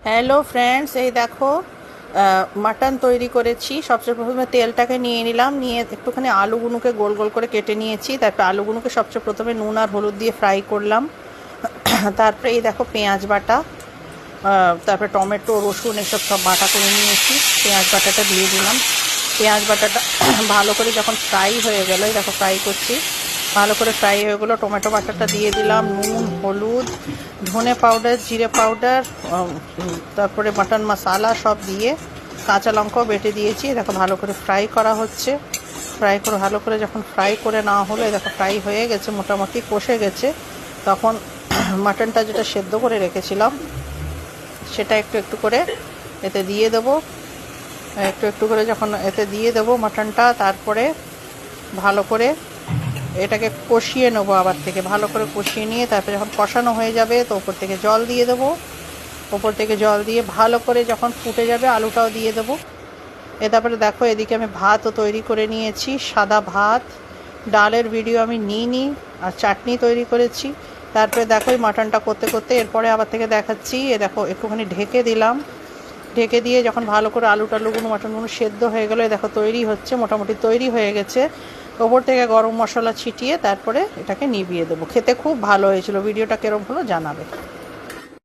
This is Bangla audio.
হ্যালো ফ্রেন্ডস, এই দেখো মাটন তৈরি করেছি। সবচেয়ে প্রথমে তেলটাকে নিয়ে নিলাম, নিয়ে একটুখানি আলুগুলোকে গোল গোল করে কেটে নিয়েছি। তারপর আলুগুলোকে সবচেয়ে প্রথমে নুন আর হলুদ দিয়ে ফ্রাই করলাম। তারপরে এই দেখো পেঁয়াজ বাটা, তারপরে টমেটো, রসুন এসব সব বাটা করে নিয়েছি। পেঁয়াজ বাটাটা দিয়ে দিলাম। পেঁয়াজ বাটাটা ভালো করে যখন ফ্রাই হয়ে গেল, এই দেখো ফ্রাই করছি, ভালো করে ফ্রাই হয়ে গেলো, টমেটো বাটাটা দিয়ে দিলাম। নুন, হলুদ, ধনে পাউডার, জিরে পাউডার, তারপরে মাটন মশলা সব দিয়ে কাঁচা লঙ্কাও বেটে দিয়েছি। দেখো ভালো করে ফ্রাই করা হচ্ছে। ফ্রাই করে ভালো করে যখন ফ্রাই করে নেওয়া হলো, দেখো ফ্রাই হয়ে গেছে, মোটামুটি কষে গেছে। তখন মাটনটা যেটা সেদ্ধ করে রেখেছিলাম সেটা একটু একটু করে এতে দিয়ে দেবো। একটু একটু করে যখন এতে দিয়ে দেবো মাটনটা, তারপরে ভালো করে এটাকে কষিয়ে নেবো। আবার থেকে ভালো করে কষিয়ে নিয়ে তারপরে যখন কষানো হয়ে যাবে তো ওপর থেকে জল দিয়ে দেবো। ওপর থেকে জল দিয়ে ভালো করে যখন ফুটে যাবে আলুটাও দিয়ে দেবো। তারপরে দেখো এদিকে আমি ভাতও তৈরি করে নিয়েছি, সাদা ভাত। ডালের ভিডিও আমি নিইনি, আর চাটনি তৈরি করেছি। তারপরে দেখো এই মাটনটা করতে করতে এরপরে আবার থেকে দেখাচ্ছি। দেখো একটুখানি ঢেকে দিলাম। ঢেকে দিয়ে যখন ভালো করে আলু টালুগুলো মাটনগুলো সেদ্ধ হয়ে গেলো, দেখো তৈরি হচ্ছে, মোটামুটি তৈরি হয়ে গেছে। ওপর থেকে গরম মশলা ছিটিয়ে তারপরে এটাকে নিভিয়ে দেবো। খেতে খুব ভালো হয়েছিল। ভিডিওটা কীরকম হলো জানাবে।